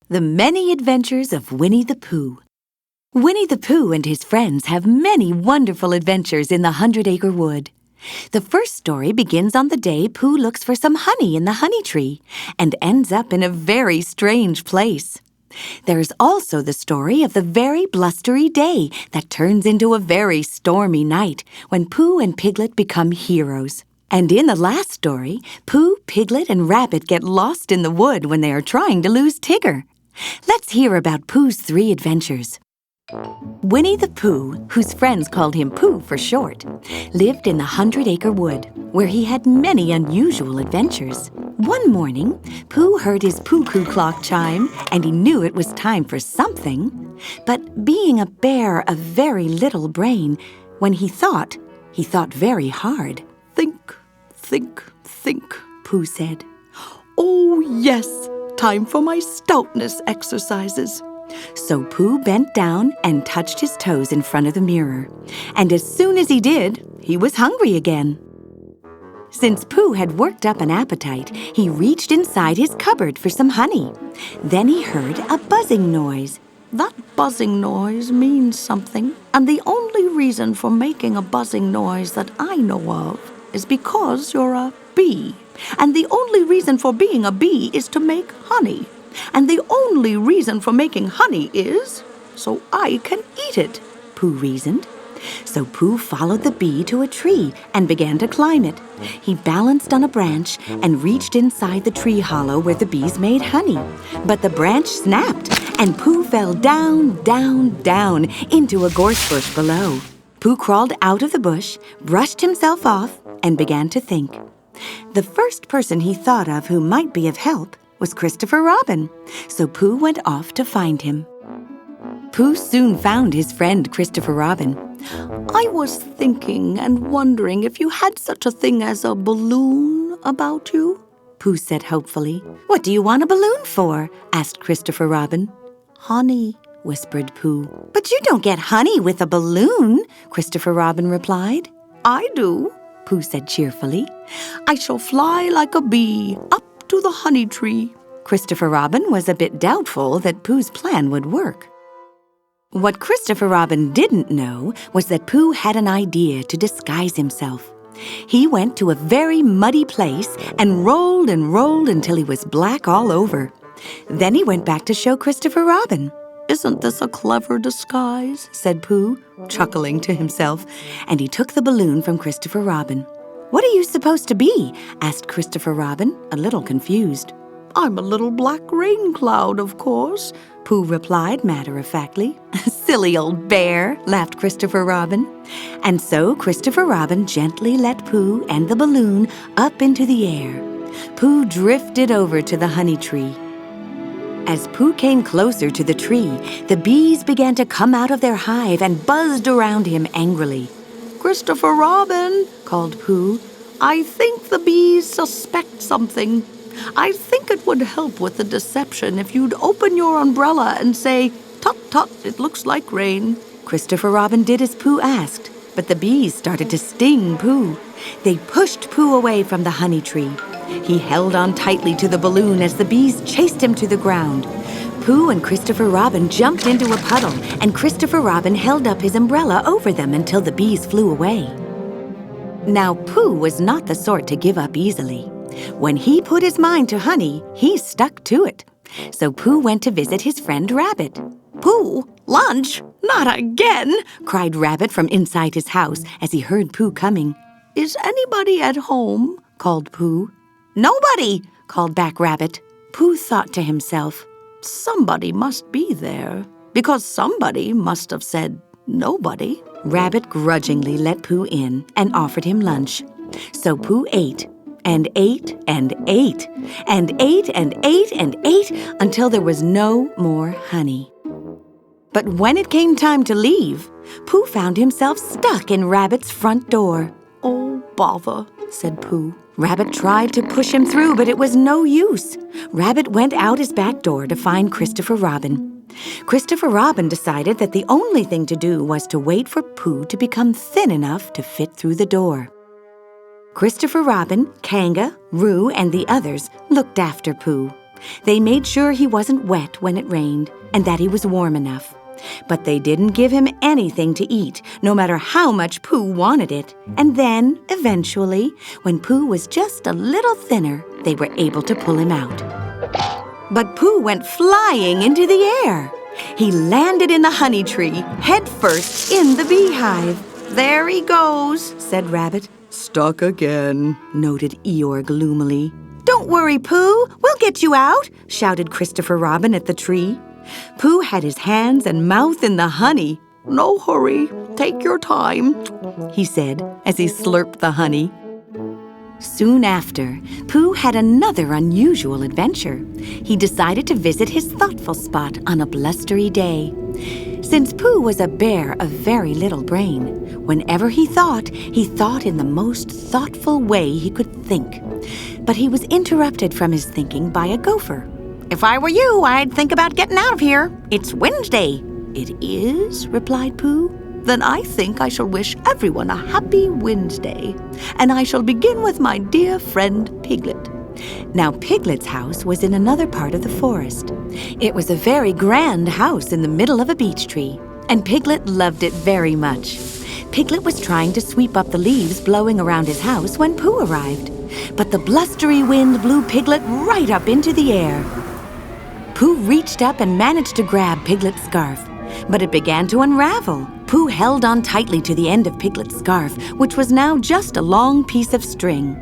The Many Adventures of Winnie the Pooh. Winnie the Pooh and his friends have many wonderful adventures in the 100-acre wood. The first story begins on the day Pooh looks for some honey in the honey tree and ends up in a very strange place. There's also the story of the very blustery day that turns into a very stormy night when Pooh and Piglet become heroes. And in the last story, Pooh, Piglet, and Rabbit get lost in the wood when they are trying to lose Tigger. Let's hear about Pooh's 3 adventures. Winnie the Pooh, whose friends called him Pooh for short, lived in the 100-acre wood, where he had many unusual adventures. One morning, Pooh heard his poo-coo clock chime, and he knew it was time for something. But being a bear of very little brain, when he thought very hard. Think, Pooh said. Oh, yes, time for my stoutness exercises. So Pooh bent down and touched his toes in front of the mirror. And as soon as he did, he was hungry again. Since Pooh had worked up an appetite, he reached inside his cupboard for some honey. Then he heard a buzzing noise. That buzzing noise means something, and the only reason for making a buzzing noise that I know of is because you're a bee. And the only reason for being a bee is to make honey. And the only reason for making honey is so I can eat it, Pooh reasoned. So Pooh followed the bee to a tree and began to climb it. He balanced on a branch and reached inside the tree hollow where the bees made honey. But the branch snapped, and Pooh fell down into a gorse bush below. Pooh crawled out of the bush, brushed himself off, and began to think. The first person he thought of who might be of help was Christopher Robin, so Pooh went off to find him. Pooh soon found his friend Christopher Robin. I was thinking and wondering if you had such a thing as a balloon about you, Pooh said hopefully. What do you want a balloon for? Asked Christopher Robin. Honey, whispered Pooh. But you don't get honey with a balloon, Christopher Robin replied. I do, Pooh said cheerfully. I shall fly like a bee up to the honey tree. Christopher Robin was a bit doubtful that Pooh's plan would work. What Christopher Robin didn't know was that Pooh had an idea to disguise himself. He went to a very muddy place and rolled until he was black all over. Then he went back to show Christopher Robin. Isn't this a clever disguise? Said Pooh, chuckling to himself, and he took the balloon from Christopher Robin. What are you supposed to be? Asked Christopher Robin, a little confused. I'm a little black rain cloud, of course, Pooh replied matter-of-factly. Silly old bear, laughed Christopher Robin. And so Christopher Robin gently let Pooh and the balloon up into the air. Pooh drifted over to the honey tree. As Pooh came closer to the tree, the bees began to come out of their hive and buzzed around him angrily. Christopher Robin, called Pooh, I think the bees suspect something. I think it would help with the deception if you'd open your umbrella and say, "Tut, tut, it looks like rain." Christopher Robin did as Pooh asked, but the bees started to sting Pooh. They pushed Pooh away from the honey tree. He held on tightly to the balloon as the bees chased him to the ground. Pooh and Christopher Robin jumped into a puddle, and Christopher Robin held up his umbrella over them until the bees flew away. Now, Pooh was not the sort to give up easily. When he put his mind to honey, he stuck to it. So Pooh went to visit his friend Rabbit. Pooh, lunch? Not again, cried Rabbit from inside his house as he heard Pooh coming. Is anybody at home? Called Pooh. Nobody, called back Rabbit. Pooh thought to himself, somebody must be there, because somebody must have said nobody. Rabbit grudgingly let Pooh in and offered him lunch. So Pooh ate and ate and ate and ate and ate and ate until there was no more honey. But when it came time to leave, Pooh found himself stuck in Rabbit's front door. Oh, bother, said Pooh. Rabbit tried to push him through, but it was no use. Rabbit went out his back door to find Christopher Robin. Christopher Robin decided that the only thing to do was to wait for Pooh to become thin enough to fit through the door. Christopher Robin, Kanga, Roo, and the others looked after Pooh. They made sure he wasn't wet when it rained and that he was warm enough. But they didn't give him anything to eat, no matter how much Pooh wanted it. And then, eventually, when Pooh was just a little thinner, they were able to pull him out. But Pooh went flying into the air. He landed in the honey tree, head first in the beehive. There he goes, said Rabbit. Stuck again, noted Eeyore gloomily. Don't worry, Pooh. We'll get you out, shouted Christopher Robin at the tree. Pooh had his hands and mouth in the honey. No hurry. Take your time, he said as he slurped the honey. Soon after, Pooh had another unusual adventure. He decided to visit his thoughtful spot on a blustery day. Since Pooh was a bear of very little brain, whenever he thought in the most thoughtful way he could think. But he was interrupted from his thinking by a gopher. If I were you, I'd think about getting out of here. It's Wednesday. It is, replied Pooh. Then I think I shall wish everyone a happy Wednesday. And I shall begin with my dear friend Piglet. Now, Piglet's house was in another part of the forest. It was a very grand house in the middle of a beech tree, and Piglet loved it very much. Piglet was trying to sweep up the leaves blowing around his house when Pooh arrived. But the blustery wind blew Piglet right up into the air. Pooh reached up and managed to grab Piglet's scarf, but it began to unravel. Pooh held on tightly to the end of Piglet's scarf, which was now just a long piece of string.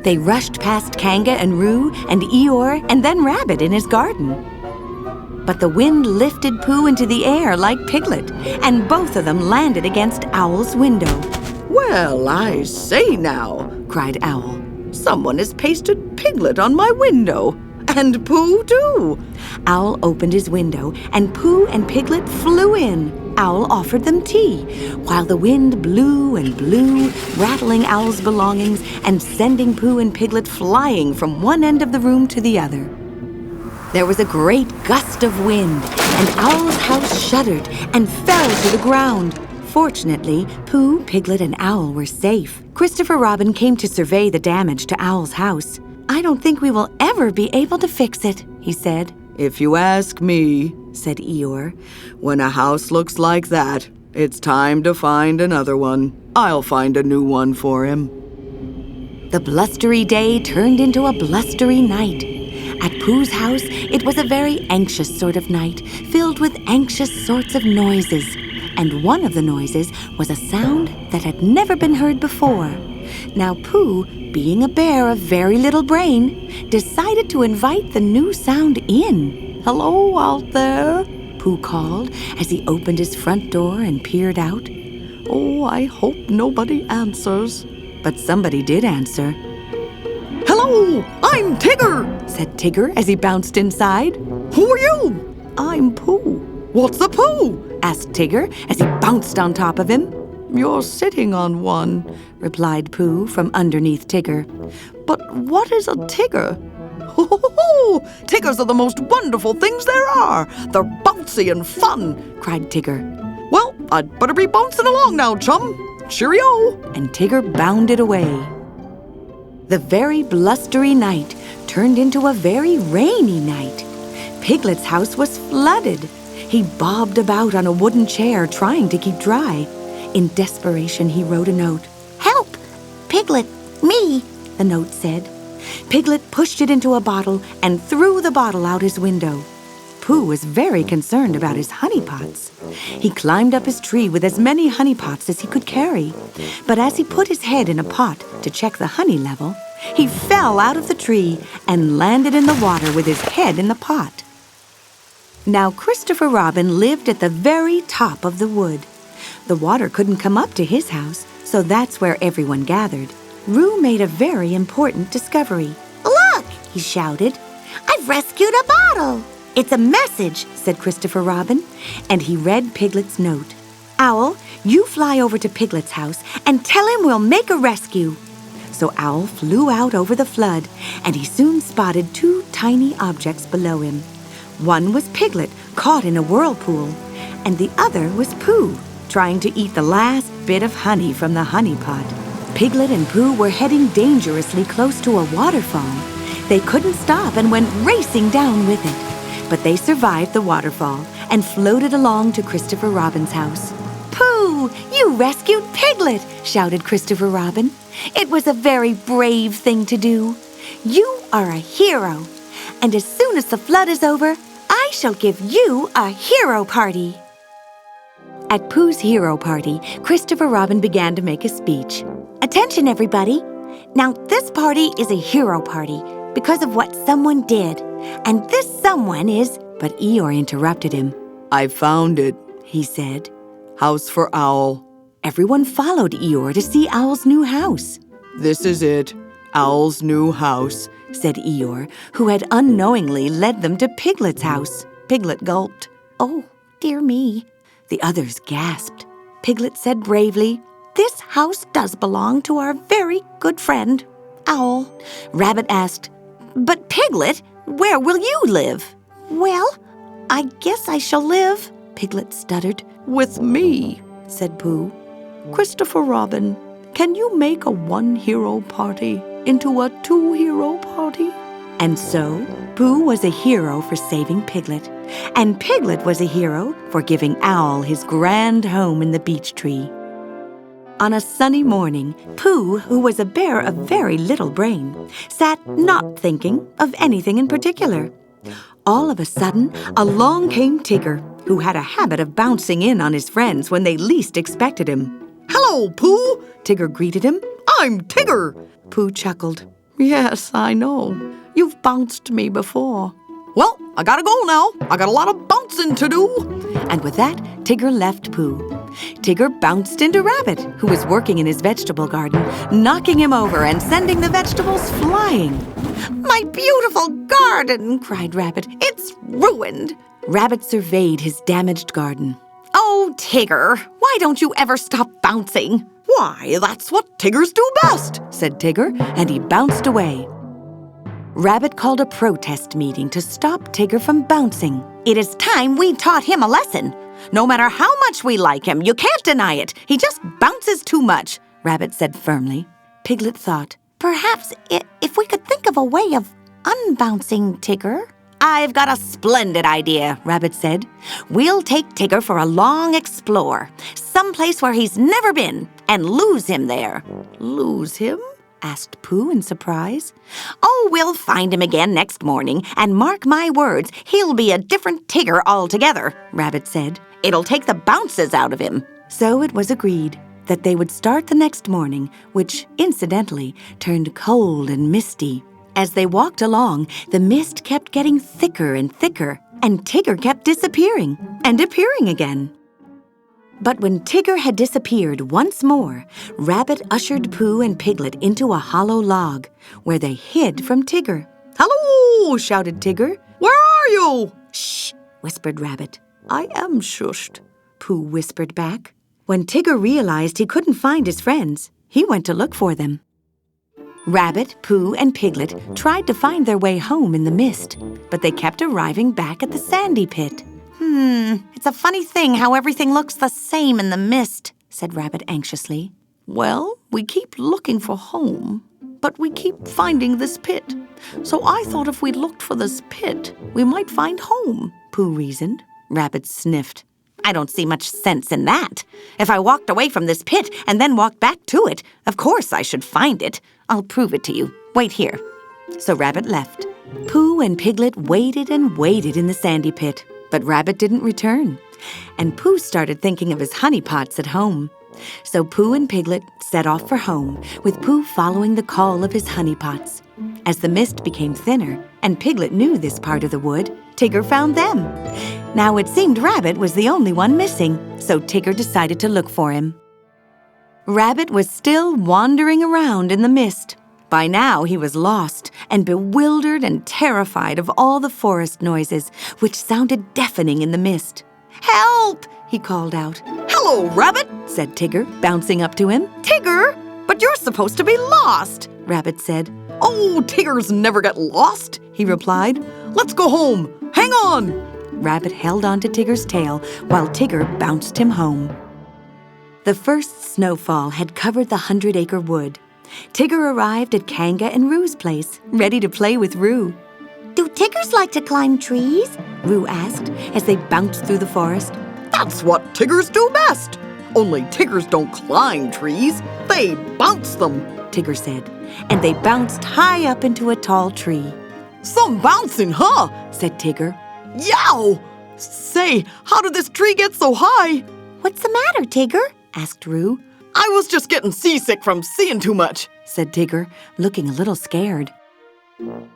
They rushed past Kanga and Roo and Eeyore and then Rabbit in his garden. But the wind lifted Pooh into the air like Piglet, and both of them landed against Owl's window. Well, I say now, cried Owl. Someone has pasted Piglet on my window. And Pooh, too. Owl opened his window, and Pooh and Piglet flew in. Owl offered them tea, while the wind blew and blew, rattling Owl's belongings and sending Pooh and Piglet flying from one end of the room to the other. There was a great gust of wind, and Owl's house shuddered and fell to the ground. Fortunately, Pooh, Piglet, and Owl were safe. Christopher Robin came to survey the damage to Owl's house. I don't think we will ever be able to fix it, he said. If you ask me, said Eeyore, when a house looks like that, it's time to find another one. I'll find a new one for him. The blustery day turned into a blustery night. At Pooh's house, it was a very anxious sort of night, filled with anxious sorts of noises. And one of the noises was a sound that had never been heard before. Now Pooh, being a bear of very little brain, decided to invite the new sound in. Hello out there, Pooh called as he opened his front door and peered out. Oh, I hope nobody answers. But somebody did answer. Hello, I'm Tigger, said Tigger as he bounced inside. Who are you? I'm Pooh. What's the Pooh? Asked Tigger as he bounced on top of him. You're sitting on one, replied Pooh from underneath Tigger. But what is a Tigger? Ho, ho, ho! Tiggers are the most wonderful things there are. They're bouncy and fun, cried Tigger. Well, I'd better be bouncing along now, chum. Cheerio! And Tigger bounded away. The very blustery night turned into a very rainy night. Piglet's house was flooded. He bobbed about on a wooden chair trying to keep dry. In desperation, he wrote a note. Help! Piglet, me, the note said. Piglet pushed it into a bottle and threw the bottle out his window. Pooh was very concerned about his honey pots. He climbed up his tree with as many honey pots as he could carry. But as he put his head in a pot to check the honey level, he fell out of the tree and landed in the water with his head in the pot. Now Christopher Robin lived at the very top of the wood. The water couldn't come up to his house, so that's where everyone gathered. Roo made a very important discovery. Look, he shouted. I've rescued a bottle. It's a message, said Christopher Robin, and he read Piglet's note. Owl, you fly over to Piglet's house and tell him we'll make a rescue. So Owl flew out over the flood, and he soon spotted two tiny objects below him. One was Piglet, caught in a whirlpool, and the other was Pooh, trying to eat the last bit of honey from the honey pot. Piglet and Pooh were heading dangerously close to a waterfall. They couldn't stop and went racing down with it. But they survived the waterfall and floated along to Christopher Robin's house. "Pooh, you rescued Piglet!" shouted Christopher Robin. "It was a very brave thing to do. You are a hero. And as soon as the flood is over, I shall give you a hero party." At Pooh's hero party, Christopher Robin began to make a speech. "Attention, everybody. Now, this party is a hero party because of what someone did. And this someone is—" But Eeyore interrupted him. "I found it," he said. "House for Owl." Everyone followed Eeyore to see Owl's new house. "This is it, Owl's new house," said Eeyore, who had unknowingly led them to Piglet's house. Piglet gulped. "Oh, dear me." The others gasped. Piglet said bravely, "This house does belong to our very good friend, Owl." Rabbit asked, "But Piglet, where will you live?" "Well, I guess I shall live," Piglet stuttered. "With me," said Pooh. "Christopher Robin, can you make a one-hero party into a two-hero party?" And so, Pooh was a hero for saving Piglet, and Piglet was a hero for giving Owl his grand home in the beech tree. On a sunny morning, Pooh, who was a bear of very little brain, sat not thinking of anything in particular. All of a sudden, along came Tigger, who had a habit of bouncing in on his friends when they least expected him. "Hello, Pooh," Tigger greeted him. "I'm Tigger." Pooh chuckled. "Yes, I know. You've bounced me before." "Well, I gotta go now. I got a lot of bouncing to do." And with that, Tigger left Pooh. Tigger bounced into Rabbit, who was working in his vegetable garden, knocking him over and sending the vegetables flying. My beautiful garden, cried Rabbit. It's ruined. Rabbit surveyed his damaged garden. Oh, Tigger, why don't you ever stop bouncing? "Why, that's what Tiggers do best," said Tigger, and he bounced away. Rabbit called a protest meeting to stop Tigger from bouncing. It is time we taught him a lesson. No matter how much we like him, you can't deny it. He just bounces too much, Rabbit said firmly. Piglet thought, perhaps if we could think of a way of unbouncing Tigger. I've got a splendid idea, Rabbit said. We'll take Tigger for a long explore, someplace where he's never been, and lose him there. "Lose him?" asked Pooh in surprise. Oh, we'll find him again next morning, and mark my words, he'll be a different Tigger altogether, Rabbit said. It'll take the bounces out of him. So it was agreed that they would start the next morning, which, incidentally, turned cold and misty. As they walked along, the mist kept getting thicker and thicker, and Tigger kept disappearing and appearing again. But when Tigger had disappeared once more, Rabbit ushered Pooh and Piglet into a hollow log, where they hid from Tigger. "Hello!" shouted Tigger. "Where are you?" "Shh!" whispered Rabbit. "I am shushed," Pooh whispered back. When Tigger realized he couldn't find his friends, he went to look for them. Rabbit, Pooh, and Piglet tried to find their way home in the mist, but they kept arriving back at the sandy pit. It's a funny thing how everything looks the same in the mist, said Rabbit anxiously. "Well, we keep looking for home, but we keep finding this pit. So I thought if we looked for this pit, we might find home," Pooh reasoned. Rabbit sniffed. I don't see much sense in that. If I walked away from this pit and then walked back to it, of course I should find it. I'll prove it to you. Wait here. So Rabbit left. Pooh and Piglet waited and waited in the sandy pit, but Rabbit didn't return. And Pooh started thinking of his honey pots at home. So Pooh and Piglet set off for home, with Pooh following the call of his honey pots. As the mist became thinner, and Piglet knew this part of the wood, Tigger found them. Now it seemed Rabbit was the only one missing, so Tigger decided to look for him. Rabbit was still wandering around in the mist. By now he was lost and bewildered and terrified of all the forest noises, which sounded deafening in the mist. Help! He called out. "Hello, Rabbit," said Tigger, bouncing up to him. Tigger, but you're supposed to be lost, Rabbit said. "Oh, Tiggers never get lost," he replied. "Let's go home. Hang on." Rabbit held on to Tigger's tail while Tigger bounced him home. The first snowfall had covered the 100-acre wood, Tigger arrived at Kanga and Roo's place, ready to play with Roo. Do tigers like to climb trees? Roo asked as they bounced through the forest. That's what tigers do best. Only tigers don't climb trees. They bounce them, Tigger said, and they bounced high up into a tall tree. Some bouncing, huh? Said Tigger. Yow! Say, how did this tree get so high? What's the matter, Tigger? Asked Roo. I was just getting seasick from seeing too much, said Tigger, looking a little scared.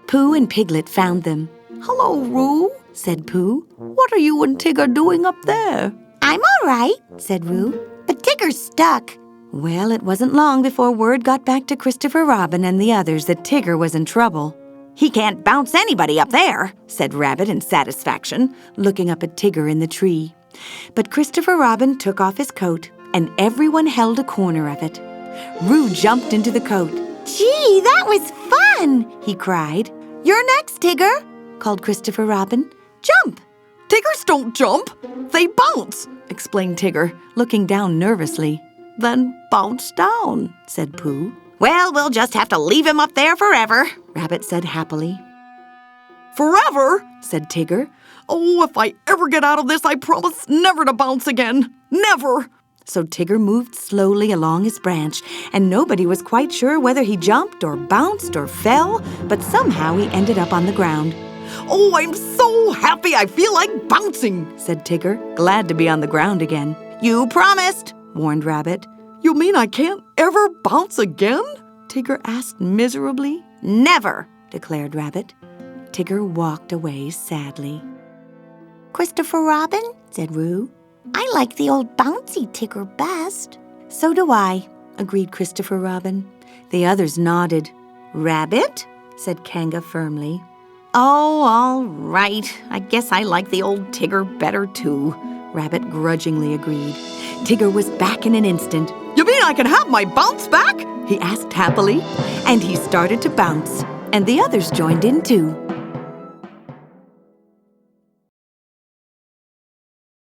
Pooh and Piglet found them. Hello, Roo, said Pooh. What are you and Tigger doing up there? I'm all right, said Roo. but Tigger's stuck. Well, it wasn't long before word got back to Christopher Robin and the others that Tigger was in trouble. He can't bounce anybody up there, said Rabbit in satisfaction, looking up at Tigger in the tree. But Christopher Robin took off his coat, and everyone held a corner of it. Roo jumped into the coat. Gee, that was fun, he cried. You're next, Tigger, called Christopher Robin. Jump. Tigers don't jump, they bounce, explained Tigger, looking down nervously. Then bounce down, said Pooh. Well, we'll just have to leave him up there forever, Rabbit said happily. Forever, said Tigger. Oh, if I ever get out of this, I promise never to bounce again. Never. So Tigger moved slowly along his branch, and nobody was quite sure whether he jumped or bounced or fell, but somehow he ended up on the ground. Oh, I'm so happy I feel like bouncing, said Tigger, glad to be on the ground again. You promised, warned Rabbit. You mean I can't ever bounce again? Tigger asked miserably. Never, declared Rabbit. Tigger walked away sadly. Christopher Robin, said Roo. I like the old bouncy Tigger best. So do I, agreed Christopher Robin. The others nodded. Rabbit? said Kanga firmly. Oh, all right. I guess I like the old Tigger better too, Rabbit grudgingly agreed. Tigger was back in an instant. You mean I can have my bounce back? He asked happily, and he started to bounce, and the others joined in too.